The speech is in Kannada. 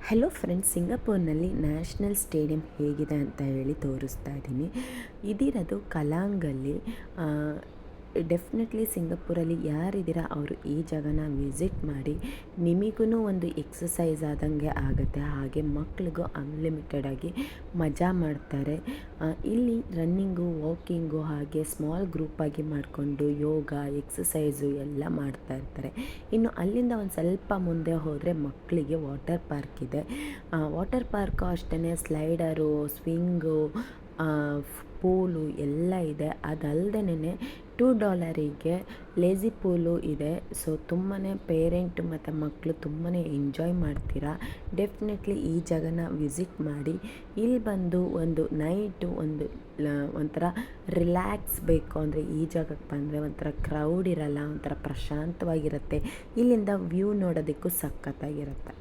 ಹಲೋ ಫ್ರೆಂಡ್ಸ್, ಸಿಂಗಾಪುರ್ನಲ್ಲಿ ನ್ಯಾಷನಲ್ ಸ್ಟೇಡಿಯಂ ಹೇಗಿದೆ ಅಂತ ಹೇಳಿ ತೋರಿಸ್ತಾ ಇದ್ದೀನಿ. ಇದಿರೋದು ಕಲಾಂಗಲ್ಲಿ. ಡೆಫಿನೆಟ್ಲಿ ಸಿಂಗಾಪುರಲ್ಲಿ ಯಾರಿದ್ದೀರಾ ಅವರು ಈ ಜಾಗನ ವಿಸಿಟ್ ಮಾಡಿ. ನಿಮಗೂ ಒಂದು ಎಕ್ಸಸೈಸ್ ಆದಂಗೆ ಆಗುತ್ತೆ, ಹಾಗೆ ಮಕ್ಳಿಗೂ ಅನ್ಲಿಮಿಟೆಡಾಗಿ ಮಜಾ ಮಾಡ್ತಾರೆ. ಇಲ್ಲಿ ರನ್ನಿಂಗು, ವಾಕಿಂಗು, ಹಾಗೆ ಸ್ಮಾಲ್ ಗ್ರೂಪಾಗಿ ಮಾಡಿಕೊಂಡು ಯೋಗ, ಎಕ್ಸಸೈಸು ಎಲ್ಲ ಮಾಡ್ತಾ ಇರ್ತಾರೆ. ಇನ್ನು ಅಲ್ಲಿಂದ ಒಂದು ಸ್ವಲ್ಪ ಮುಂದೆ ಹೋದರೆ ಮಕ್ಕಳಿಗೆ ವಾಟರ್ ಪಾರ್ಕ್ ಇದೆ. ವಾಟರ್ ಪಾರ್ಕು ಅಷ್ಟೇ, ಸ್ಲೈಡರು, ಸ್ವಿಂಗು, ಪೂಲು ಎಲ್ಲ ಇದೆ. ಅದಲ್ಲದೇ $2ಗೆ ಲೇಝಿ ಪೂಲು ಇದೆ. ಸೊ ತುಂಬಾ ಪೇರೆಂಟ್ ಮತ್ತು ಮಕ್ಕಳು ತುಂಬಾ ಎಂಜಾಯ್ ಮಾಡ್ತೀರಾ. ಡೆಫಿನೆಟ್ಲಿ ಈ ಜಾಗನ ವಿಸಿಟ್ ಮಾಡಿ. ಇಲ್ಲಿ ಬಂದು ಒಂದು ನೈಟು ಒಂಥರ ರಿಲ್ಯಾಕ್ಸ್ ಬೇಕು ಅಂದರೆ ಈ ಜಾಗಕ್ಕೆ ಬಂದರೆ ಒಂಥರ ಕ್ರೌಡ್ ಇರಲ್ಲ, ಒಂಥರ ಪ್ರಶಾಂತವಾಗಿರುತ್ತೆ. ಇಲ್ಲಿಂದ ವ್ಯೂ ನೋಡೋದಕ್ಕೂ ಸಖತ್ತಾಗಿರುತ್ತೆ.